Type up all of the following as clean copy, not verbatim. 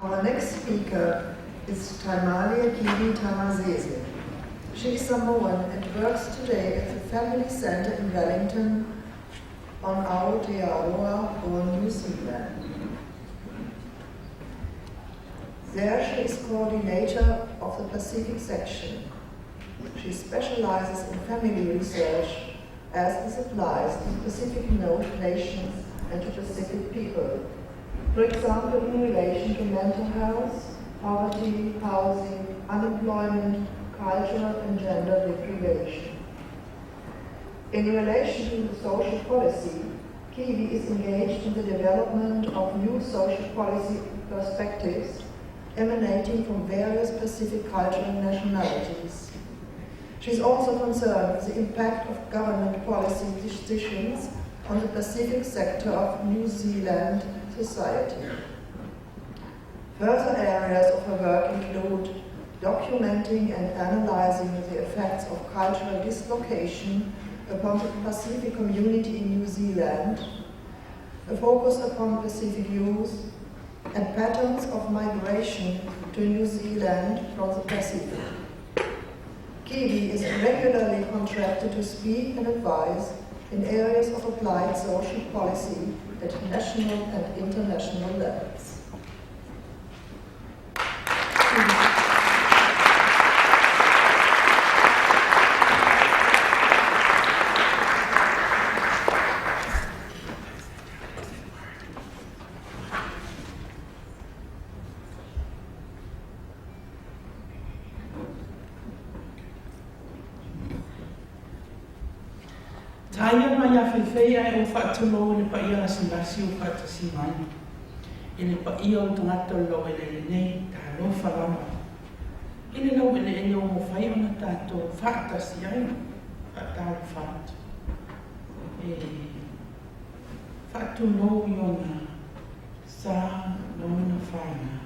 Our next speaker is Taimalie Kiwi Tamasese. She is Samoan and works today at the Family Centre in Wellington on Aotearoa or New Zealand. There she is coordinator of the Pacific section. She specializes in family research as this applies to Pacific nations and to Pacific people. For example, in relation to mental health, poverty, housing, unemployment, culture and gender deprivation. In relation to the social policy, Kiwi is engaged in the development of new social policy perspectives emanating from various Pacific cultural nationalities. She is also concerned with the impact of government policy decisions on the Pacific sector of New Zealand society. Further areas of her work include documenting and analyzing the effects of cultural dislocation upon the Pacific community in New Zealand, a focus upon Pacific youth, and patterns of migration to New Zealand from the Pacific. Kiwi is regularly contracted to speak and advise in areas of applied social policy at national and international levels. Taia mai a whewhea e o whaatulo le paia la simbasi o whaatasi mai. I le paia o tangata lo e le nei tā lo whalama. I le lau e le e o mo whai o na tātou whaatasi ai, whaatau whaat. E whaatulo i o na sā no na whaina.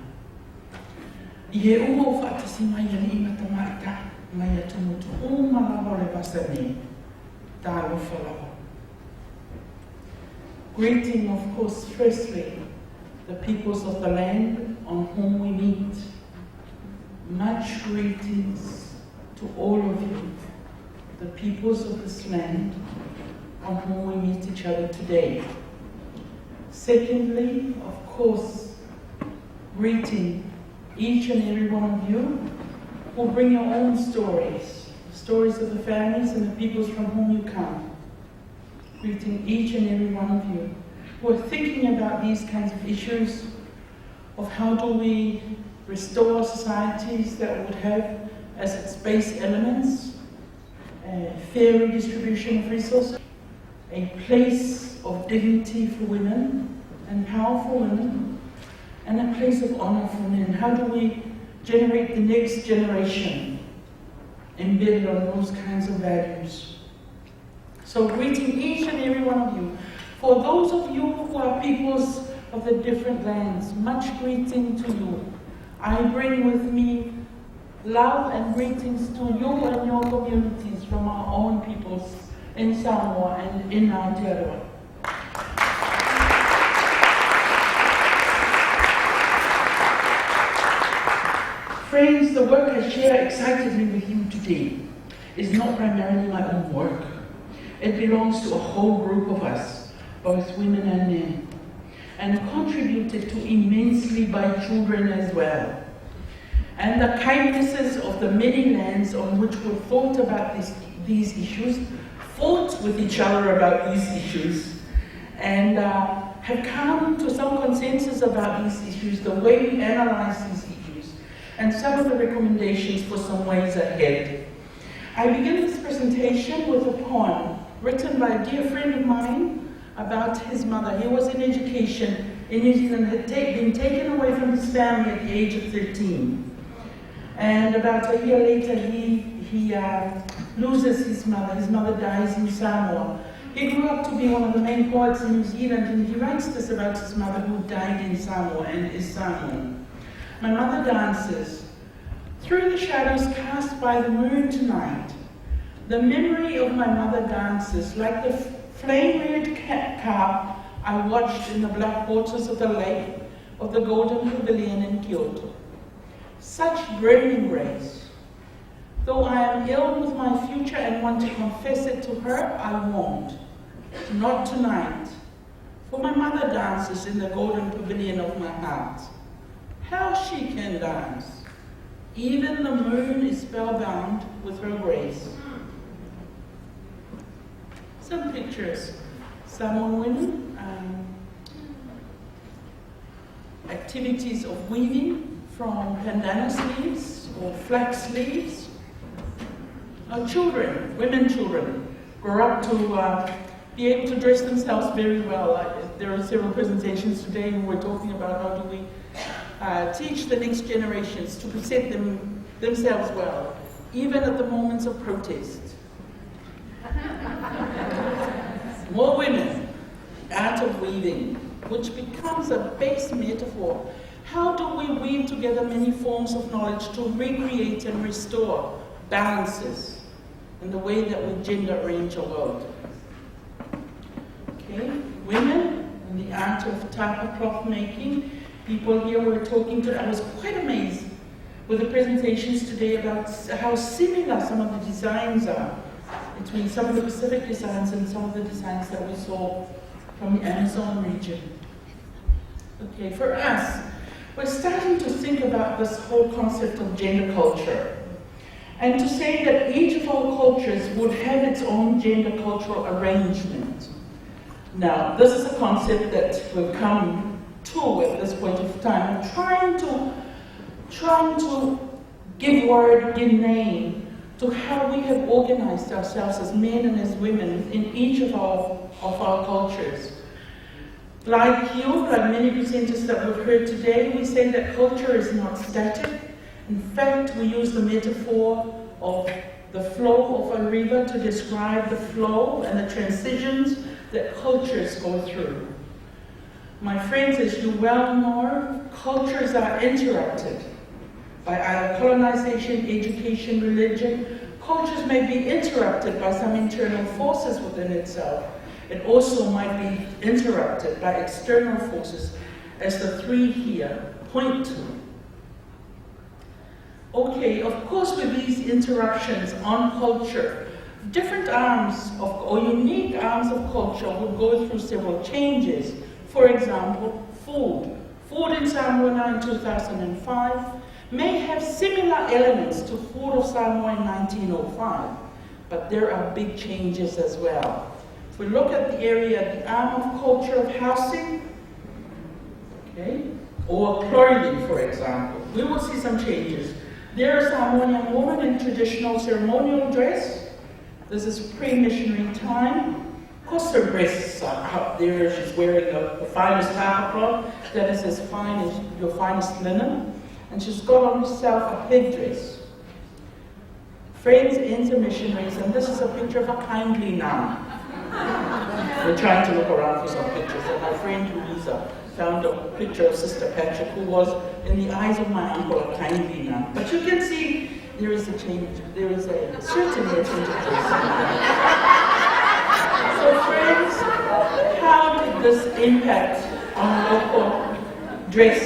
I he uma o whaatasi mai a ni matamata mai a tumutu o malawa le pasane. Greeting, of course, firstly, the peoples of the land on whom we meet. Much greetings to all of you, the peoples of this land on whom we meet each other today. Secondly, of course, greeting each and every one of you who bring your own stories of the families and the peoples from whom you come. Greeting each and every one of you who are thinking about these kinds of issues of how do we restore societies that would have as its base elements a fair redistribution of resources, a place of dignity for women and powerful women, and a place of honor for men. How do we generate the next generation embedded on those kinds of values? So greeting each and every one of you. For those of you who are peoples of the different lands, much greeting to you. I bring with me love and greetings to you and your communities from our own peoples in Samoa and in Aotearoa. Friends, the work I share excitedly with you today is not primarily my own work. It belongs to a whole group of us, both women and men, and contributed to immensely by children as well. And the kindnesses of the many lands on which we thought about these issues, fought with each other about these issues, and have come to some consensus about these issues, the way we analyze these issues, and some of the recommendations for some ways ahead. I begin this presentation with a poem written by a dear friend of mine about his mother. He was in education in New Zealand, had been taken away from his family at the age of 13. And about a year later, he loses his mother. His mother dies in Samoa. He grew up to be one of the main poets in New Zealand, and he writes this about his mother who died in Samoa and is Samoan. My mother dances. Through the shadows cast by the moon tonight, the memory of my mother dances like the flame-red carp I watched in the black waters of the lake of the Golden Pavilion in Kyoto. Such brimming grace. Though I am ill with my future and want to confess it to her, I won't. Not tonight. For my mother dances in the Golden Pavilion of my heart. How she can dance. Even the moon is spellbound with her grace. Some pictures. Samoan women, activities of weaving from bandana sleeves or flax sleeves. Children, women children, grow up to be able to dress themselves very well. There are several presentations today where we're talking about how do we teach the next generations to present themselves well, even at the moments of protest. More women, art of weaving, which becomes a base metaphor. How do we weave together many forms of knowledge to recreate and restore balances in the way that we gender arrange our world? Okay, women in the art of tapa cloth making. People here were talking to, I was quite amazed with the presentations today about how similar some of the designs are between some of the Pacific designs and some of the designs that we saw from the Amazon region. Okay, for us, we're starting to think about this whole concept of gender culture, and to say that each of our cultures would have its own gender cultural arrangement. Now, this is a concept that we've come to at this point of time, trying to give word, give name to how we have organized ourselves as men and as women in each of our cultures. Like you, like many presenters that we've heard today, we say that culture is not static. In fact, we use the metaphor of the flow of a river to describe the flow and the transitions that cultures go through. My friends, as you well know, cultures are interrupted by either colonization, education, religion. Cultures may be interrupted by some internal forces within itself. It also might be interrupted by external forces, as the three here point to. Okay, of course, with these interruptions on culture, different arms or unique arms of culture would go through several changes. For example, food. Food in Samoa in 2005 may have similar elements to food of Samoa in 1905, but there are big changes as well. If we look at the area, the arm of culture of housing, okay, or clothing, for example, we will see some changes. There are Samoan women in traditional ceremonial dress. This is pre-missionary time. Of course, her breasts are out there. She's wearing the finest tapa cloth that is as fine as your finest linen. And she's got on herself a headdress. Friends enter missionaries, and this is a picture of a kindly nun. We're trying to look around for some pictures, and my friend Louisa found a picture of Sister Patrick, who was, in the eyes of my uncle, a kindly nun. But you can see there is a change, there is certainly a change of dress. So friends, how did this impact on local dress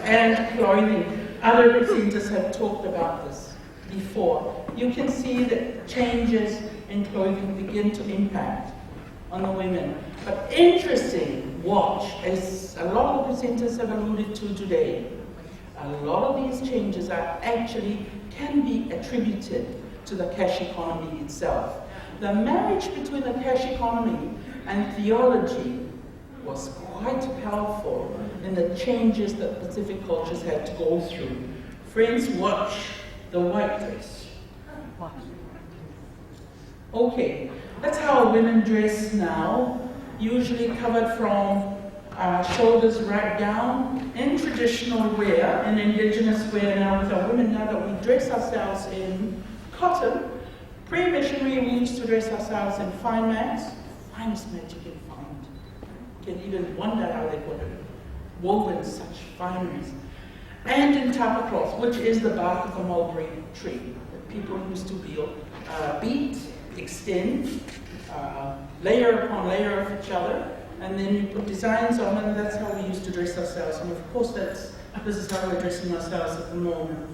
and clothing? Other presenters have talked about this before. You can see that changes in clothing begin to impact on the women. But interesting, watch, as a lot of the presenters have alluded to today, a lot of these changes are actually can be attributed to the cash economy itself. The marriage between the cash economy and theology was quite powerful in the changes that Pacific cultures had to go through. Friends, watch the white dress. Okay, that's how women dress now, usually covered from shoulders right down, in traditional wear, in indigenous wear now with our women, now that we dress ourselves in cotton. Pre-missionary, we used to dress ourselves in fine mats, finest mat you can find. You can even wonder how they could have woven such fineries. And in tapa cloth, which is the bark of a mulberry tree that people used to beat, extend, layer upon layer of each other, and then you put designs on, and that's how we used to dress ourselves. And of course, this is how we're dressing ourselves at the moment.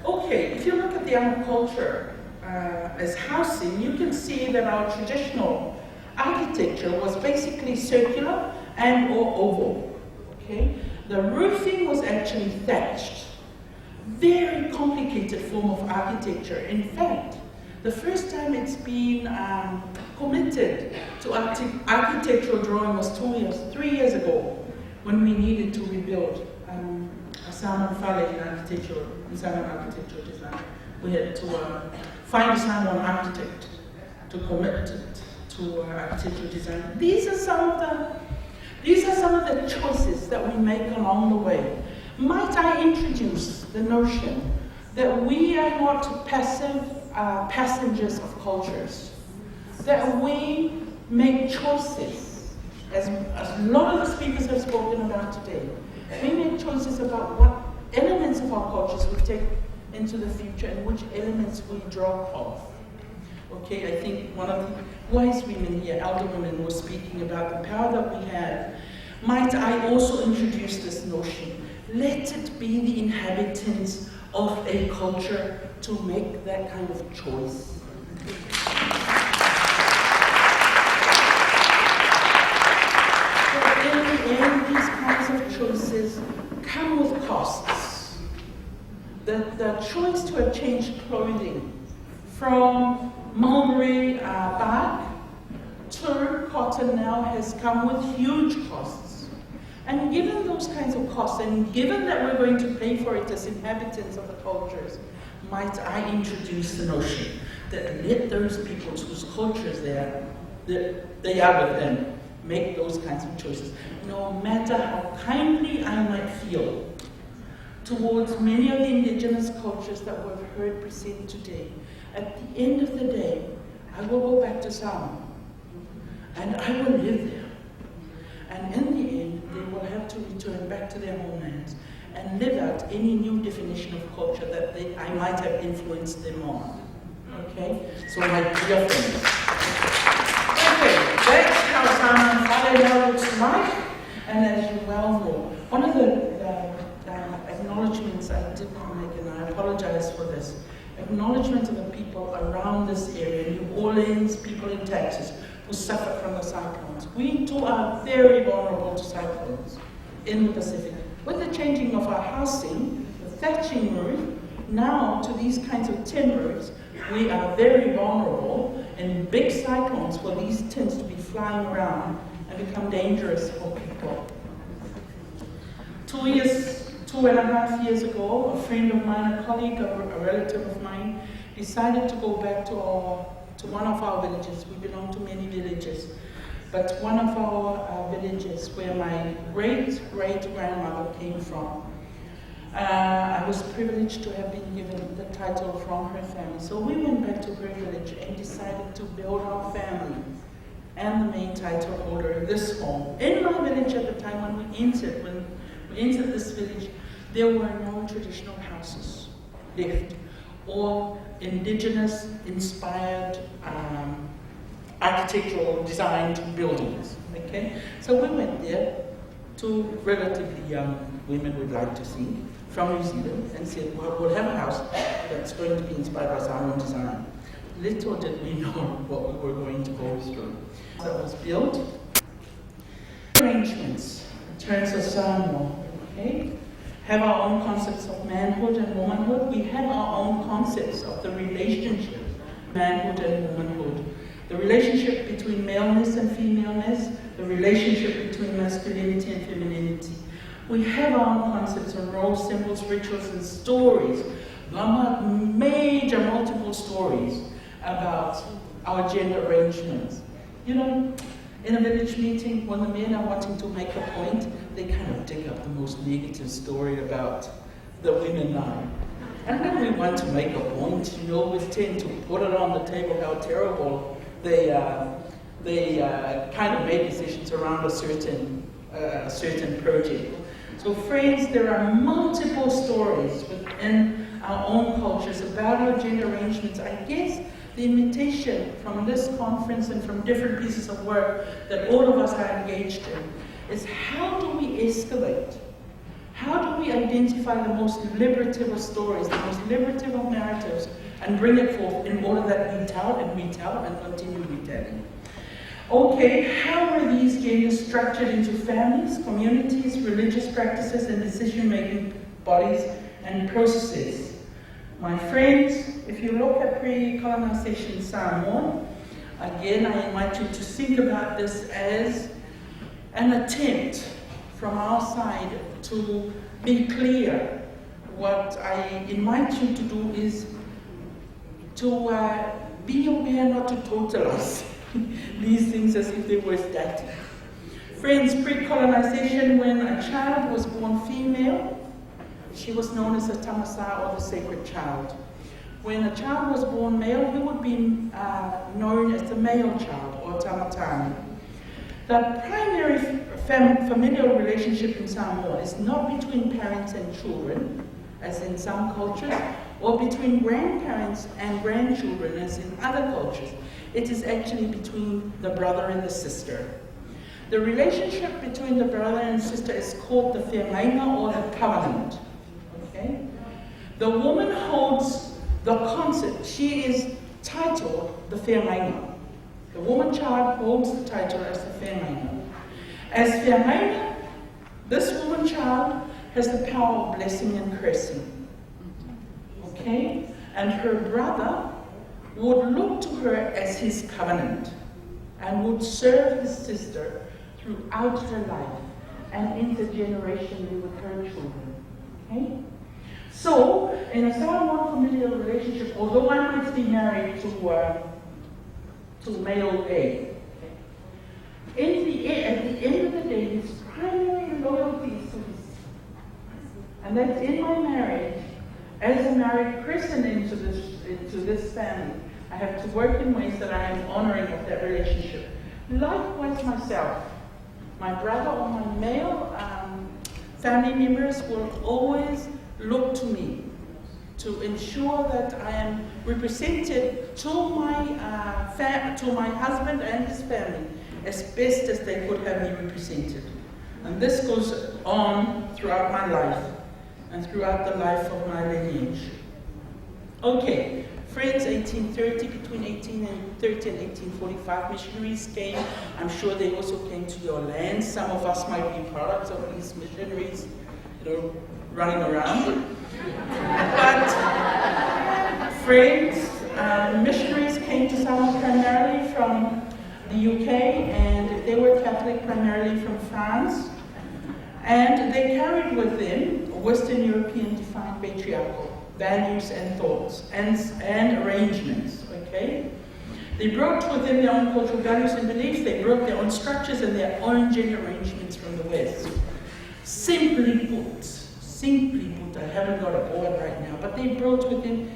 Okay, if you look at the Ama culture as housing, you can see that our traditional architecture was basically circular and or oval. Okay, the roofing was actually thatched. Very complicated form of architecture. In fact, the first time it's been committed to architectural drawing was 3 years ago, when we needed to rebuild Samoan architectural design. We had to find a Samoan architect to commit to architectural design. These are some of the choices that we make along the way. Might I introduce the notion that we are not passive passengers of cultures, that we make choices, as a lot of the speakers have spoken about today. We make choices about what elements of our cultures we take into the future and which elements we drop off. Okay, I think one of the wise women here, elder women, was speaking about the power that we have. Might I also introduce this notion? Let it be the inhabitants of a culture to make that kind of choice. So in the end, these kinds of choices come with costs. The choice to have changed clothing from mulberry bark to cotton now has come with huge costs. And given those kinds of costs, and given that we're going to pay for it as inhabitants of the cultures, might I introduce the notion that let those people whose cultures they are with them make those kinds of choices, no matter how kindly I might feel towards many of the indigenous cultures that we've heard present today. At the end of the day, I will go back to Samoa, and I will live there. And in the end, they will have to return back to their homelands and live out any new definition of culture that I might have influenced them on. Okay? So my dear friends. Okay, that's how Samoan Whare looks like. And as you well know, one of the acknowledgements I did not make, and I apologize for this, acknowledgement of the people around this area, New Orleans, people in Texas, who suffer from the cyclones. We too are very vulnerable to cyclones in the Pacific. With the changing of our housing, the thatching roof, now to these kinds of tin roofs, we are very vulnerable in big cyclones where these tends to be flying around and become dangerous for people. 2.5 years ago, a friend of mine, a colleague, a relative of mine, decided to go back to one of our villages. We belong to many villages, but one of our villages where my great-great-grandmother came from. I was privileged to have been given the title from her family. So we went back to her village and decided to build our family and the main title holder this home. In my village at the time when we entered this village, there were no traditional houses left or indigenous inspired architectural designed buildings. Okay? So we went there to relatively young women we'd like to see from New Zealand and said, well, we'll have a house that's going to be inspired by Samoan design. Little did we know what we were going to go through. That was built. Arrangements in terms of Samoa, okay? Have our own concepts of manhood and womanhood. We have our own concepts of the relationship, manhood and womanhood. The relationship between maleness and femaleness, the relationship between masculinity and femininity. We have our own concepts of roles, symbols, rituals, and stories. Major multiple stories about our gender arrangements. You know, in a village meeting, when the men are wanting to make a point, they kind of dig up the most negative story about the women now. And when we want to make a point, you always tend to put it on the table how terrible they kind of made decisions around a certain project. So friends, there are multiple stories within our own cultures about our gender arrangements. I guess the invitation from this conference and from different pieces of work that all of us are engaged in is, how do we escalate? How do we identify the most liberative of stories, the most liberative of narratives, and bring it forth in order that we tell and continue retelling? Okay, how are these genders structured into families, communities, religious practices, and decision-making bodies and processes? My friends, if you look at pre-colonization Samoa, again, I invite you to think about this as an attempt from our side to be clear. What I invite you to do is to be aware not to totalize these things as if they were static. Friends, pre-colonization, when a child was born female, she was known as a Tamasa, or the sacred child. When a child was born male, he would be known as the male child, or Tamatani. The primary familial relationship in Samoa is not between parents and children, as in some cultures, or between grandparents and grandchildren, as in other cultures. It is actually between the brother and the sister. The relationship between the brother and sister is called the Fatima, or the covenant. Okay? The woman holds the concept. She is titled the Fatima. The woman child holds the title as the Fatima. As Fatima, this woman child has the power of blessing and cursing. Okay? And her brother would look to her as his covenant and would serve his sister throughout her life and intergenerationally with her children. Okay? So, in a Samoan familial relationship, although I might be married to male A, at the end of the day, his primary loyalty is to his sister. And that's in my marriage, as a married person into this family, I have to work in ways that I am honoring of that relationship. Likewise myself, my brother or my male family members will always look to me to ensure that I am represented to my husband and his family as best as they could have me represented. And this goes on throughout my life and throughout the life of my lineage. Okay, friends, 1830, between 1830 and 1845, missionaries came. I'm sure they also came to your land. Some of us might be products of these missionaries, running around. But friends, missionaries came to Samoa primarily from the UK, and they were Catholic, primarily from France. And they carried with them Western European defined patriarchal values and thoughts and arrangements, okay? They brought with them their own cultural values and beliefs. They brought their own structures and their own gender arrangements from the West. Simply put, I haven't got a board right now, but they brought with them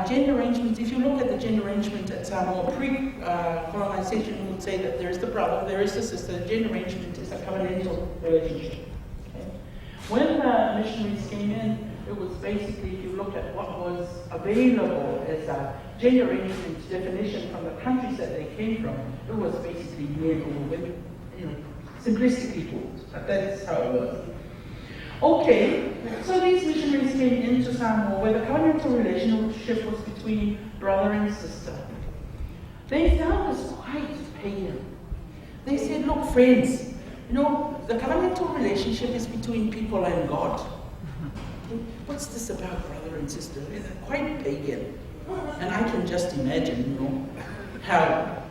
gender arrangements. If you look at the gender arrangement at Samoa pre-colonization, you would say that there is the brother, there is the sister. The gender arrangement is a covenantal relationship. Okay? When the missionaries came in, it was basically, if you look at what was available as a gender arrangement definition from the countries that they came from, it was basically men or women, simplistically put, but that's how it was. Okay, so these missionaries came into Samoa where the covenantal relationship was between brother and sister. They found this quite pagan. They said, look, friends, the covenantal relationship is between people and God. What's this about brother and sister? It's quite pagan. And I can just imagine, how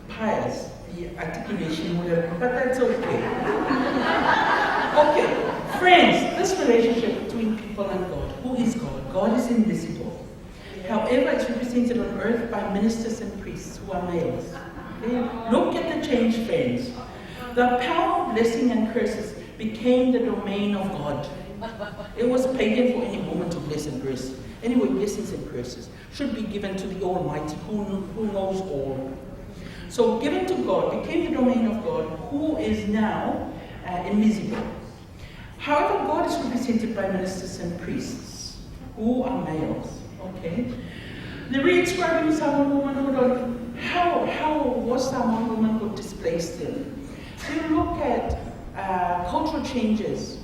pious the articulation would have been, but that's okay. Okay, friends, this relationship between people and God. Who is God? God is invisible. However, it's represented on earth by ministers and priests who are males. Okay? Look at the change, friends. The power of blessing and curses became the domain of God. It was pagan for any woman to bless and curse. Anyway, blessings and curses should be given to the Almighty, who knows all. So given to God became the domain of God, who is now invisible. However, God is represented by ministers and priests, who are males. Okay. They're re-inscribing Samoan womanhood on how was Samoan womanhood displaced in. So you look at cultural changes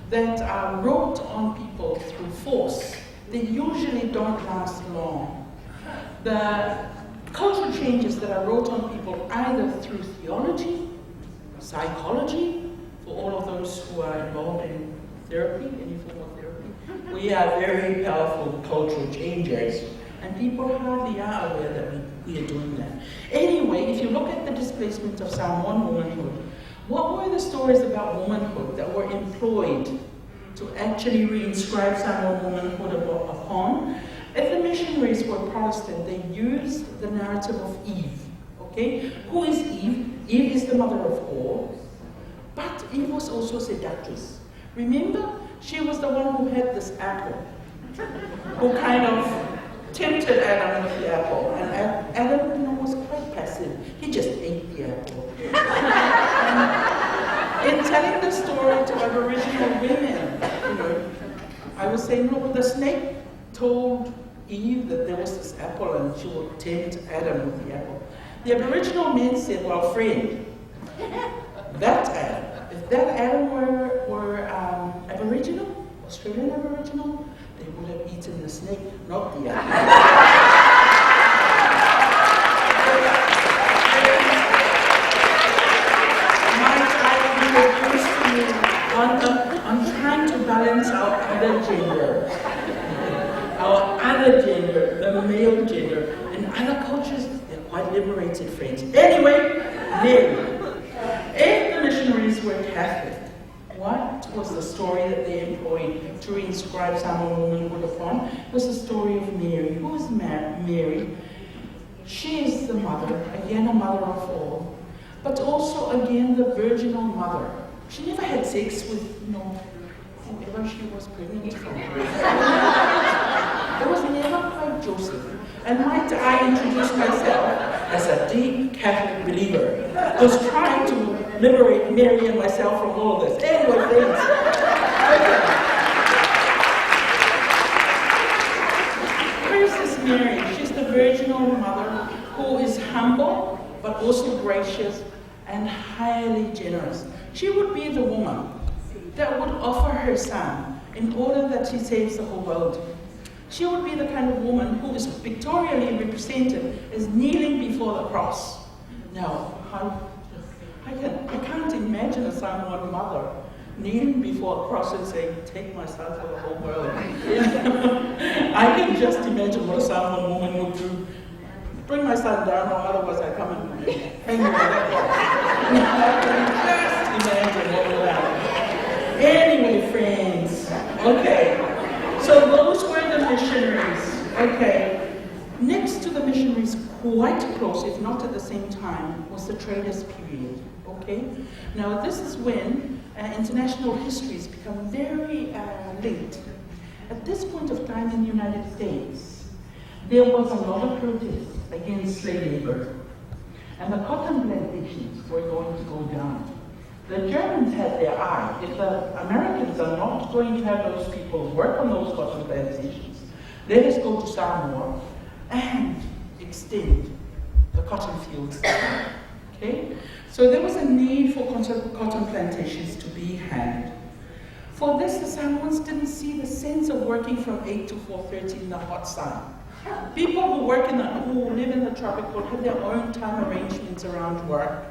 that are wrought on people through force. They usually don't last long. The cultural changes that are wrought on people either through theology, psychology, for all of those who are involved in therapy, any form of therapy. We are very powerful cultural changes, and people hardly are aware that we are doing that. Anyway, if you look at the displacement of Samoan womanhood, what were the stories about womanhood that were employed to actually reinscribe Samoan womanhood upon? If the missionaries were Protestant, they used the narrative of Eve. Okay? Who is Eve? Eve is the mother of all. But Eve was also seductress. Remember, she was the one who had this apple, who kind of tempted Adam with the apple. And Adam, was quite passive. He just ate the apple. In telling the story to Aboriginal women, I was saying, look, the snake told Eve that there was this apple and she would tempt Adam with the apple. The Aboriginal men said, well, friend, that Adam, if that Adam were Aboriginal, Australian Aboriginal, they would have eaten the snake, not the apple. I'm trying to balance our other gender, the male gender. In other cultures, they're quite liberated, friends. Anyway, Mary. If the missionaries were Catholic, what was the story that they employed to reinscribe Samoan womanhood upon? It was the story of Mary. Who is Mary? She is the mother, again a mother of all, but also again the virginal mother. She never had sex with, whoever she was pregnant from. It was never quite Joseph. And might I introduce myself as a deep Catholic believer who's trying to liberate Mary and myself from all of this. Anyway, friends. Princess Mary, she's the virginal mother who is humble, but also gracious and highly generous. She would be the woman that would offer her son in order that he saves the whole world. She would be the kind of woman who is pictorially represented as kneeling before the cross. Now, I can't imagine a Samoan mother kneeling before a cross and saying, take my son for the whole world. I can just imagine what a Samoan woman would do. Bring my son down, or otherwise I come and hang him on that cross. Just imagine what will happen. Anyway, friends, okay. So those were the missionaries. Okay. Next to the missionaries, quite close, if not at the same time, was the traders period. Okay. Now this is when international histories become very linked. At this point of time in the United States, there was a lot of protest against slave labor, and the cotton plantations were going to go down. The Germans had their eye. If the Americans are not going to have those people work on those cotton plantations, let us go to Samoa and extend the cotton fields. Okay? So there was a need for cotton plantations to be had. For this, the Samoans didn't see the sense of working from 8 to 4:30 in the hot sun. People who live in the tropic would have their own time arrangements around work.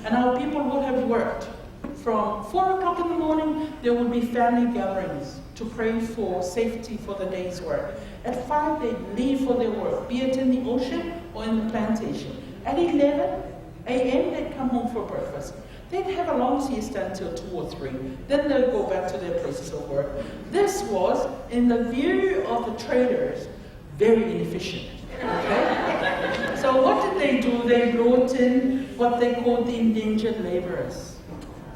And our people would have worked. From 4 o'clock in the morning, there would be family gatherings to pray for safety for the day's work. At 5, they'd leave for their work, be it in the ocean or in the plantation. At 11 a.m., they'd come home for breakfast. They'd have a long siesta until 2 or 3. Then they'd go back to their places of work. This was, in the view of the traders, very inefficient. Okay? So what did they do? They brought in what they called the indentured laborers.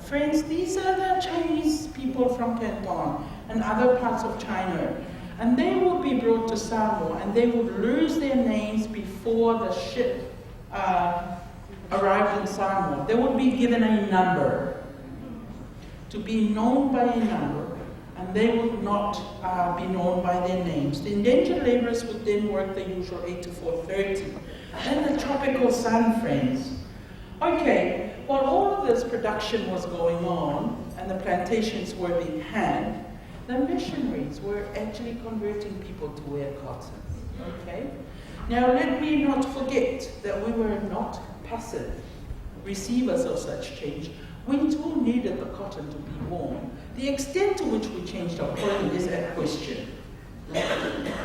Friends, these are the Chinese people from Canton and other parts of China. And they would be brought to Samoa, and they would lose their names before the ship arrived in Samoa. They would be given a number, to be known by a number, and they would not be known by their names. The indentured laborers would then work the usual 8 to 4:30. And the tropical sun, friends. Okay, while all of this production was going on and the plantations were being had, the missionaries were actually converting people to wear cotton. Okay? Now let me not forget that we were not passive receivers of such change. We too needed the cotton to be worn. The extent to which we changed our clothing is a question.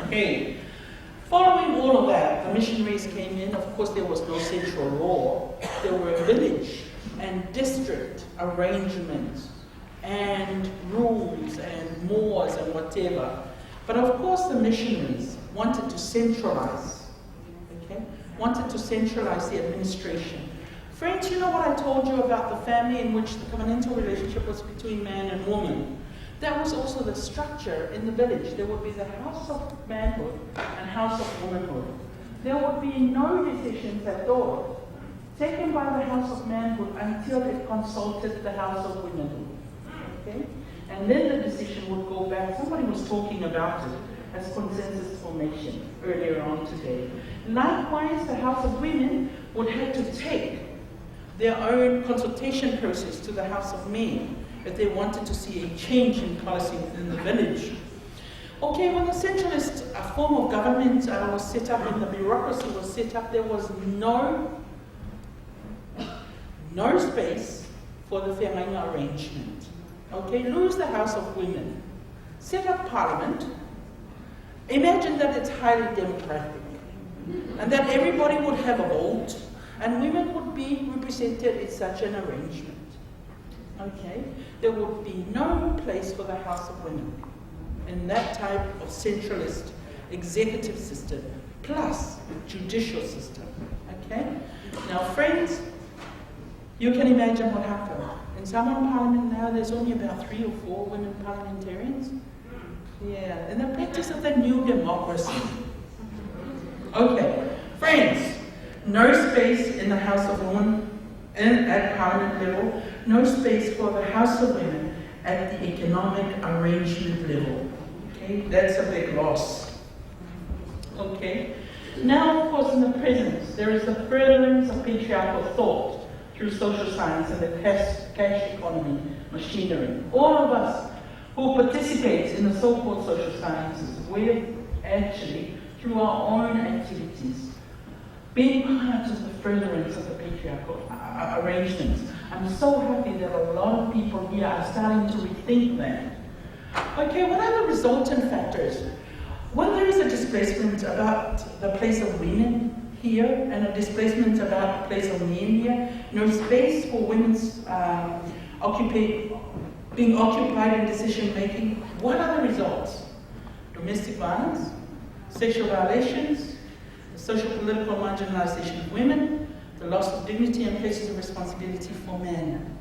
Okay. Following all of that, the missionaries came in. Of course, there was no central law. There were village and district arrangements and rules and laws and whatever. But of course, the missionaries wanted to centralize, okay? Wanted to centralize the administration. Friends, you know what I told you about the family in which the covenantal relationship was between man and woman? That was also the structure in the village. There would be the house of manhood and house of womanhood. There would be no decisions at all taken by the house of manhood until it consulted the house of womanhood. Okay? And then the decision would go back. Somebody was talking about it as consensus formation earlier on today. Likewise, the house of women would have to take their own consultation process to the house of men if they wanted to see a change in policy within the village. Okay, when the centralist form of government was set up and the bureaucracy was set up, there was no space for the family arrangement. Okay, lose the House of Women, set up Parliament, imagine that it's highly democratic, and that everybody would have a vote, and women would be represented in such an arrangement. Okay, there would be no place for the House of Women in that type of centralist executive system, plus judicial system. Okay, now friends, you can imagine what happened. In Samoan Parliament now, there's only about 3 or 4 women parliamentarians. Yeah, in the practice of the new democracy. Okay, friends, no space in the House of Women at Parliament level, no space for the House of Women at the economic arrangement level. Okay, that's a big loss. Okay, now of course in the present, there is the furtherance of patriarchal thought through social science and the cash economy machinery. All of us who participate in the so-called social sciences, we're actually, through our own activities, being part of the furtherance of the patriarchal arrangements. I'm so happy that a lot of people here are starting to rethink that. Okay, what are the resultant factors? When there is a displacement about the place of women here and a displacement about the place of men here, no space for women's being occupied in decision making, what are the results? Domestic violence, sexual violations, the social political marginalization of women, the loss of dignity and places of responsibility for men.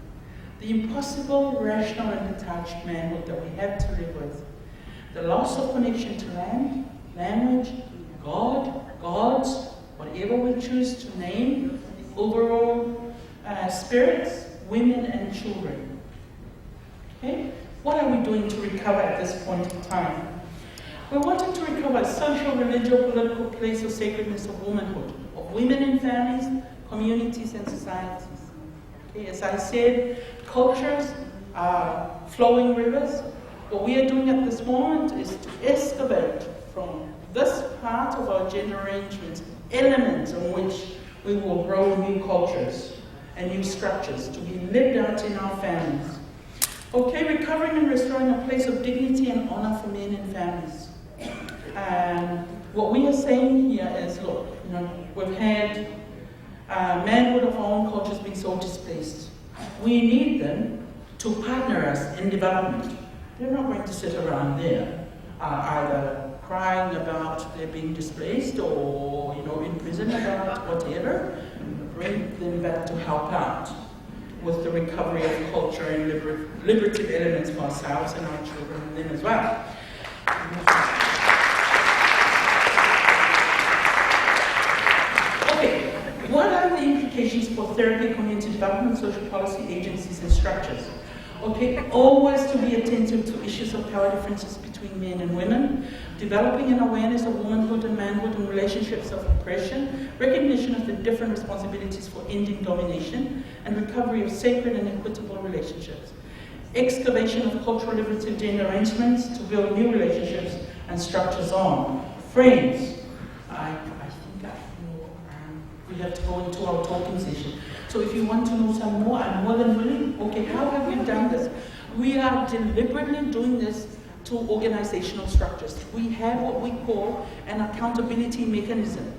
The impossible, rational and detached manhood that we have to live with. The loss of connection to land, language, God, gods, whatever we choose to name, the overall spirits, women and children. Okay? What are we doing to recover at this point in time? We're wanting to recover social, religious, political place of sacredness of womanhood, of women in families, communities and societies. Okay, as I said, cultures are flowing rivers. What we are doing at this moment is to excavate from this part of our gender arrangements elements on which we will grow new cultures and new structures to be lived out in our families. Okay, recovering and restoring a place of dignity and honor for men and families. What we are saying here is, look, we've had manhood of our own cultures being so displaced. We need them to partner us in development. They're not going to sit around there, either crying about their being displaced or, in prison about whatever. Bring them back to help out with the recovery of culture and liberative elements for ourselves and our children and them as well. Okay, what are the implications for therapy, community development, social policy agencies and structures? Okay, always to be attentive to issues of power differences between men and women, developing an awareness of womanhood and manhood and relationships of oppression, recognition of the different responsibilities for ending domination, and recovery of sacred and equitable relationships. Excavation of cultural liberative gender arrangements to build new relationships and structures on. Friends, I think we have to go into our talking session. So if you want to know some more, I'm more than willing. Okay, how have we done this? We are deliberately doing this to organizational structures. We have what we call an accountability mechanism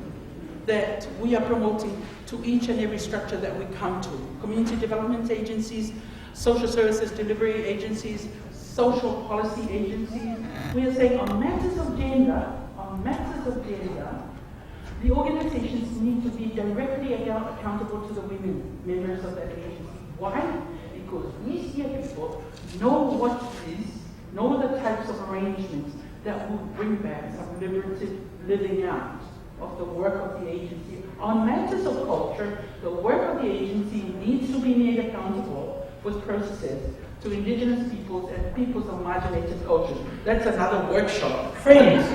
that we are promoting to each and every structure that we come to. Community development agencies, social services delivery agencies, social policy agencies. We are saying on matters of gender, the organizations need to be directly accountable to the women members of that agency. Why? Because we see people know what it is, know the types of arrangements that will bring back some liberative living out of the work of the agency. On matters of culture, the work of the agency needs to be made accountable with processes to indigenous peoples and peoples of marginated cultures. That's another workshop. Friends,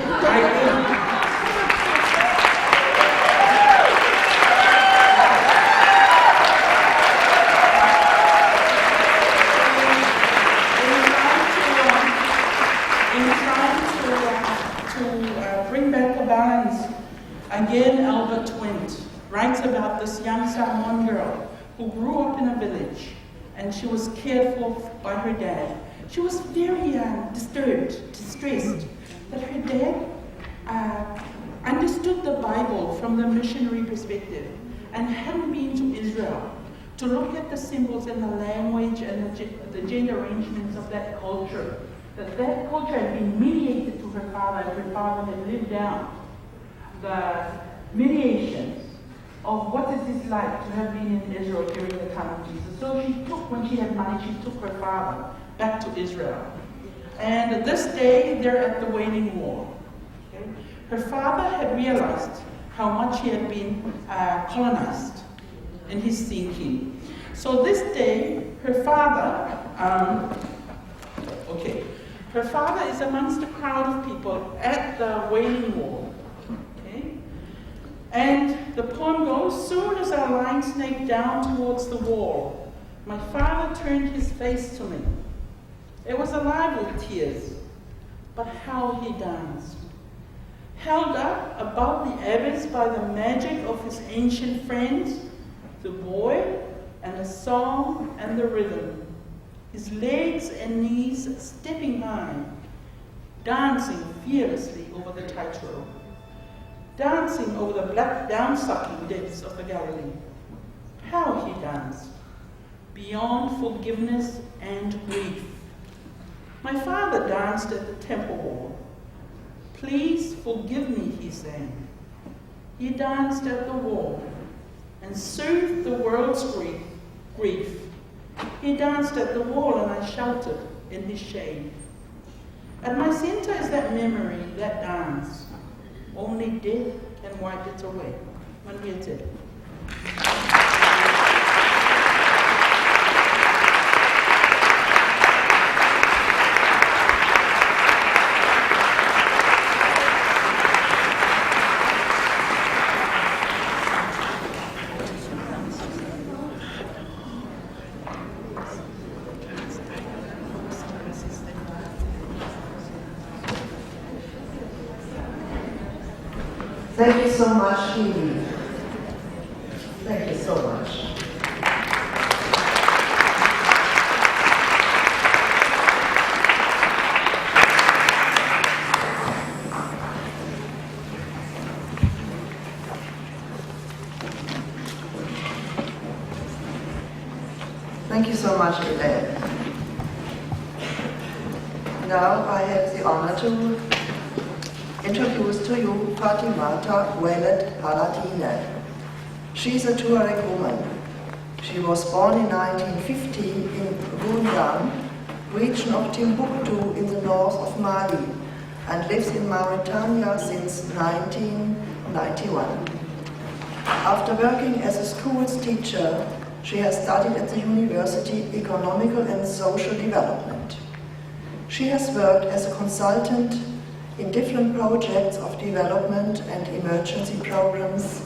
again, Albert Wendt writes about this young Samoan girl who grew up in a village and she was cared for by her dad. She was very distressed that her dad understood the Bible from the missionary perspective and hadn't been to Israel to look at the symbols and the language and the gender arrangements of that culture. That culture had been mediated to her father, and her father had lived down the mediations of what it is like to have been in Israel during the time of Jesus. So she took, when she had money, she took her father back to Israel. And this day, they're at the Wailing Wall. Okay? Her father had realized how much he had been colonized in his thinking. So this day, her father, her father is amongst a crowd of people at the Wailing Wall. And the poem goes, soon as I line snake down towards the wall, my father turned his face to me. It was alive with tears, but how he danced. Held up above the abyss by the magic of his ancient friends, the boy and the song and the rhythm, his legs and knees stepping high, dancing fearlessly over the tightrope. Dancing over the black down-sucking depths of the Galilee. How he danced, beyond forgiveness and grief. My father danced at the temple wall. Please forgive me, he sang. He danced at the wall and soothed the world's grief. He danced at the wall and I sheltered in his shade. At my center is that memory, that dance. Only death can wipe it away. When we are dead. Thank you so much, Kiwi. Thank you so much. Thank you so much, Elaine. Now I have the honor to introduce to you Fatimata Welet-Halatine. She is a Tuareg woman. She was born in 1950 in Gundan, region of Timbuktu in the north of Mali, and lives in Mauritania since 1991. After working as a schools teacher, She has studied at the university economical and social development. She has worked as a consultant in different projects of development and emergency programs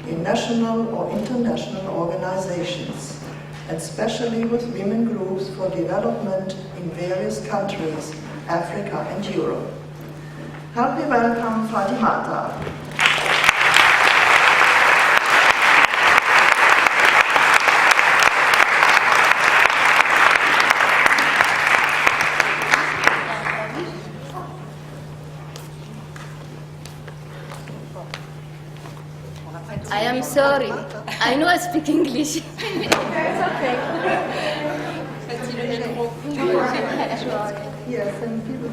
in national or international organizations, and especially with women groups for development in various countries, Africa and Europe. Help me welcome Fatimata. I am sorry. I know I speak English. It's okay. Yes, and people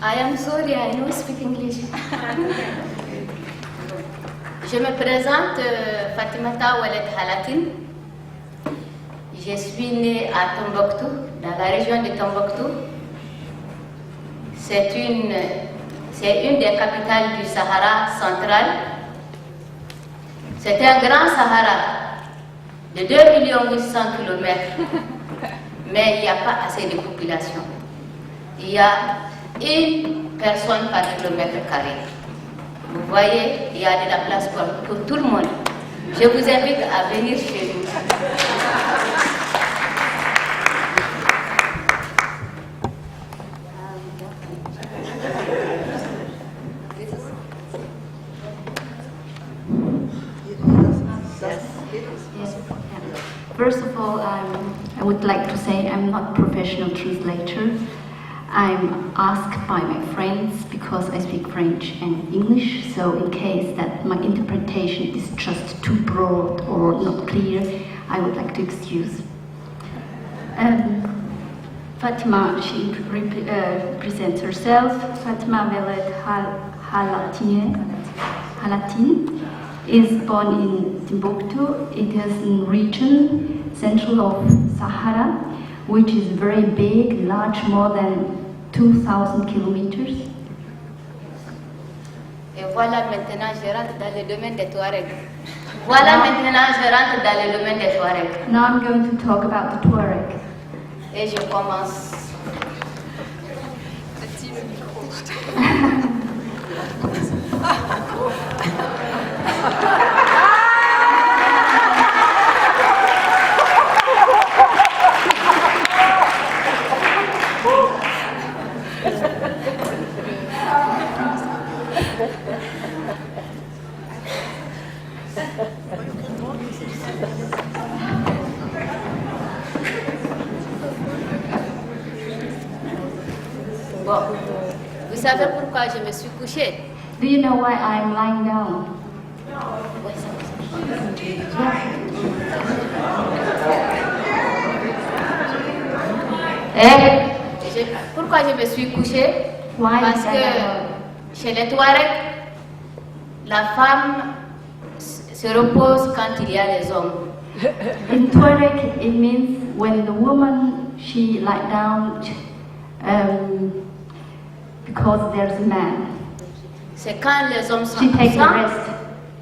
I am sorry, I know I speak English. Je me présente Fatimata Welet-Halatine. Je suis née à Tombouctou, dans la région de Tombouctou. C'est une des capitales du Sahara central. C'est un grand Sahara de 2 800 000 km, mais il n'y a pas assez de population. Il y a 1 personne par kilomètre carré. Vous voyez, il y a de la place pour tout le monde. Je vous invite à venir chez nous. First of all, I would like to say I'm not a professional translator. I'm asked by my friends because I speak French and English, so in case that my interpretation is just too broad or not clear, I would like to excuse. Fatima, she presents herself. Fatima Welet-Halatine is born in Timbuktu. It is a region central of Sahara, which is very big, large, more than 2,000 kilometers. Et voilà maintenant je rentre dans le domaine des Touaregs. Voilà maintenant je rentre dans le domaine des Touaregs. Now I'm going to talk about the Tuareg. Et je commence. Bon, vous savez pourquoi je me suis couchée? Do you know why I'm lying down? Pourquoi je me suis couchée? Why Parce did I que lie down? chez les Touaregs, la femme se repose quand il y a les hommes. In Tuareg, it means when the woman, she lie down because there's a man. C'est quand les hommes sont She takes a absents rest.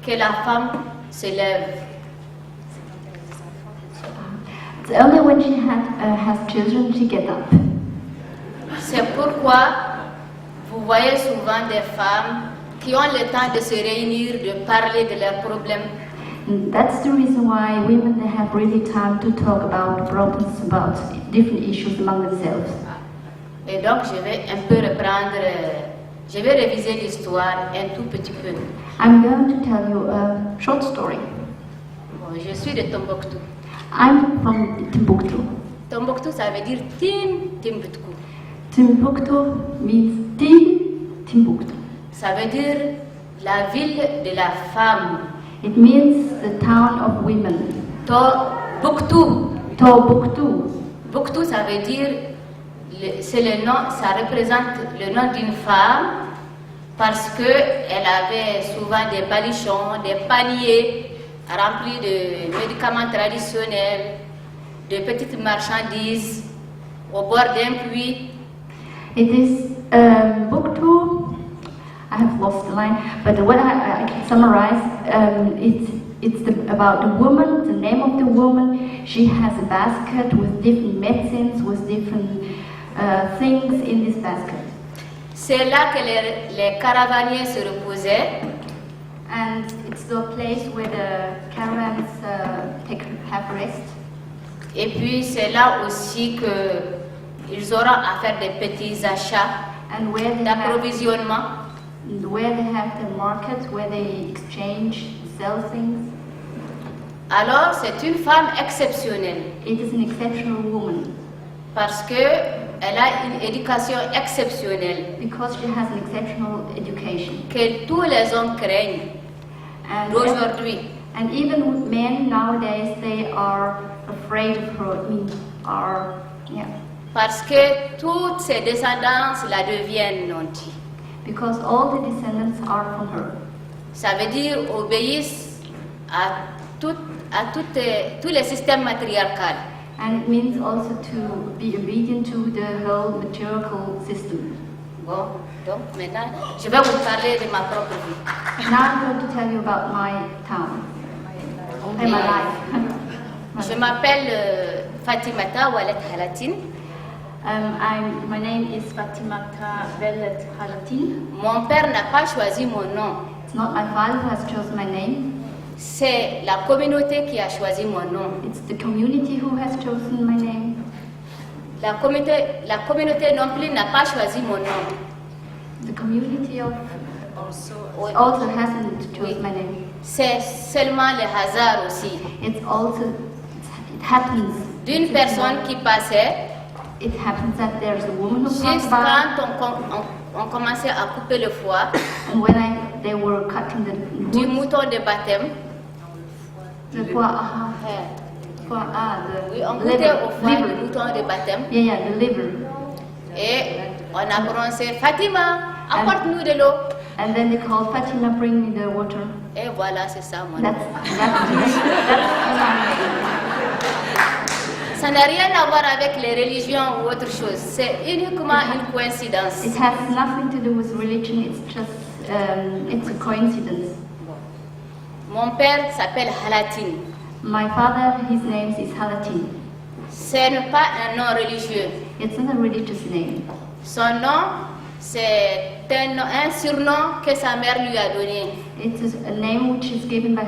que la femme se lève. It's only when she has children she gets up. C'est pourquoi vous voyez souvent des femmes qui ont le temps de se réunir, de parler de leurs problèmes. And that's the reason why women, they have really time to talk about problems, about different issues among themselves. Et donc je vais un peu reprendre, je vais réviser l'histoire un tout petit peu. I'm going to tell you a short story. Bon, je suis de Tombouctou. I'm from Timbuktu. Tombouctou, ça veut dire Timbuktu. Timbuktu means Timbuktu. Ça veut dire la ville de la femme. It means the town of women. Tombouctou. Tombuktu. Buktu, ça veut dire, c'est le nom, ça représente le nom d'une femme parce qu'elle avait souvent des baluchons, des paniers remplis de médicaments traditionnels, de petites marchandises au bord d'un puits. It is Buktu. I have lost the line, but what I can summarize, it's about the woman the name of the woman. She has a basket with different medicines, with different things in this basket. C'est là que les caravaniers se reposaient. And it's the place where the caravans have rest. Et puis c'est là aussi qu'ils auront à faire des petits achats And where d'approvisionnement. they have the market, where they exchange, sell things. Alors c'est une femme exceptionnelle It is an exceptional woman parce qu'elle a une éducation exceptionnelle because she has an exceptional education. que tous les hommes craignent d'aujourd'hui. And even men nowadays, they are afraid of her. Parce que toutes ses descendances la deviennent nantis. Because all the descendants are from her. Ça veut dire obéissent à tous les systèmes matriarcaux. And it means also to be obedient to the whole matriarchal system. Bon, donc maintenant, je vais vous parler de ma propre vie. Now I'm going to tell you about my town and my life. Je m'appelle Fatimata Welet-Halatine. My name is Fatimata Welet-Halatine. Mon père n'a pas choisi mon nom. It's not my father who has chosen my name. C'est la communauté qui a choisi mon nom. It's the community who has chosen my name. La communauté non plus n'a pas choisi mon nom. The community also hasn't chosen my name. C'est seulement le hasard aussi. It happens. D'une personne qui passait, It happens that there's a woman who comes juste by, quand on commençait à couper le foie and when they were cutting the du wood, mouton de baptême, the foie, oui, on the goûtait au foie du liver. mouton de baptême Yeah, the liver. et on a prononcé Fatima, apporte-nous de l'eau. And then they called Fatima, bring me the water. Et voilà, c'est ça mon nom. Ça n'a rien à voir avec les religions ou autre chose. C'est uniquement une coïncidence. It has nothing to do with religion. It's just it's a coincidence. Mon père s'appelle Halatine. My father, his name is Halatine. Ce n'est pas un nom religieux. It's not a religious name. Son nom, c'est un surnom que sa mère lui a donné. It is a name which is given by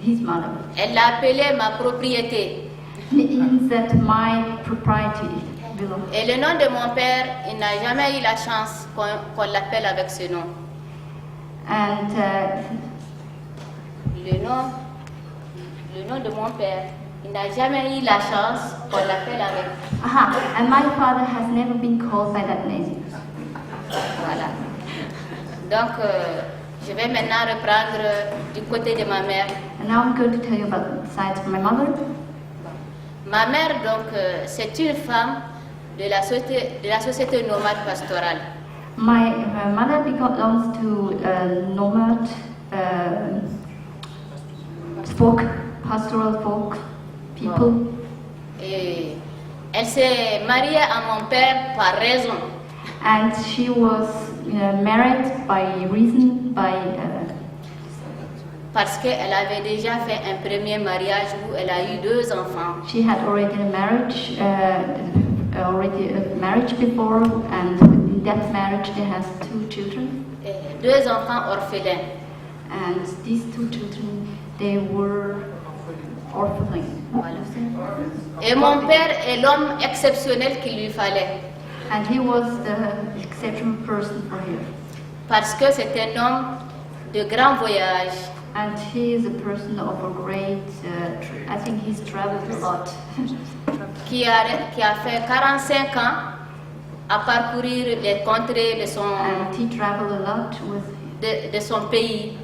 his mother. Elle l'a appelé ma propriété. It means that my propriety belongs. Et le nom de mon père, il n'a jamais eu la chance qu'on l'appelle avec ce nom. And Le nom de mon père, il n'a jamais eu la chance qu'on l'appelle avec. and my father has never been called by that name. Voilà. Donc, je vais maintenant reprendre du côté de ma mère. And now I'm going to tell you about the side of my mother. Ma mère, donc, c'est une femme de la société nomade pastorale. My mother belongs to nomad pastoral folk people. Et elle s'est mariée à mon père par raison. And she was married Parce qu'elle avait déjà fait un premier mariage où elle a eu 2 enfants. She had already a marriage before, and in that marriage they has 2 children. Et 2 enfants orphelins. And these 2 children, they were orphaned. Voilà. Et mon père est l'homme exceptionnel qu'il lui fallait. And he was the exceptional person for her. Parce que c'est un homme de grand voyage. And he is a person of a great, I think he's traveled a lot. Qui a fait 45 ans à parcourir les contrées de And he traveled a lot de son pays,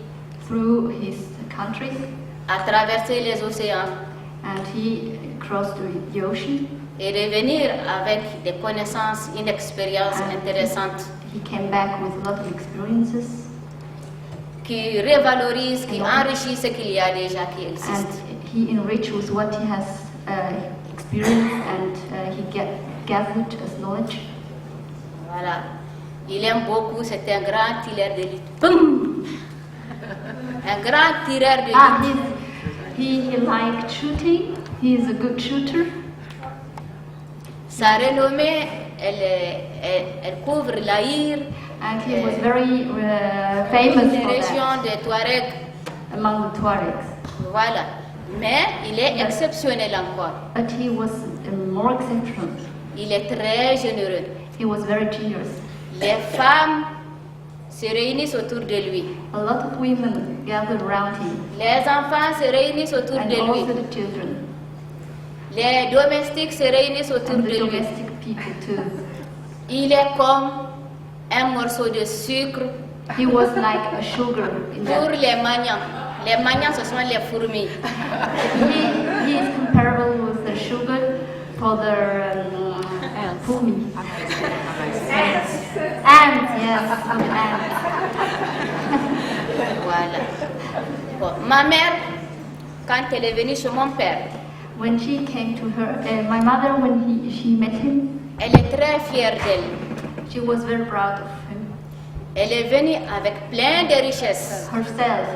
through his country. à traverser les océans And he crossed the ocean. et revenir avec des connaissances, une expérience intéressante He came back with a lot of experiences. qui revalorise, qui enrichit ce qu'il y a déjà qui And existe. he enriched with what he has experienced, and he gathered as knowledge. Voilà. Il aime beaucoup, c'est un grand tireur d'élite. Boum! Un grand tireur d'élite. He liked shooting. He is a good shooter. Sa renommée, elle couvre l'Aïr, And he was very famous les for régions that des Touaregs. among the Tuaregs. Voilà. Mais il est exceptionnel encore. But he was more exceptional. Il est très généreux. He was very generous. Les femmes se réunissent autour de lui. A lot of women gathered around him, Les enfants se réunissent autour and de lui. also the children, Les domestiques se réunissent autour and de the lui. domestic people too. Il est comme un morceau de sucre He was like a sugar in pour that. les magnans. Les magnans, ce sont les fourmis. He is comparable with the sugar for the pumi. Ants, yes, good ants. Voilà. Bon, ma mère, quand elle est venue chez mon père, When she came to her, my mother, when she met him, elle est très fière d'elle. she was very proud of him Elle est venue avec plein de richesses herself.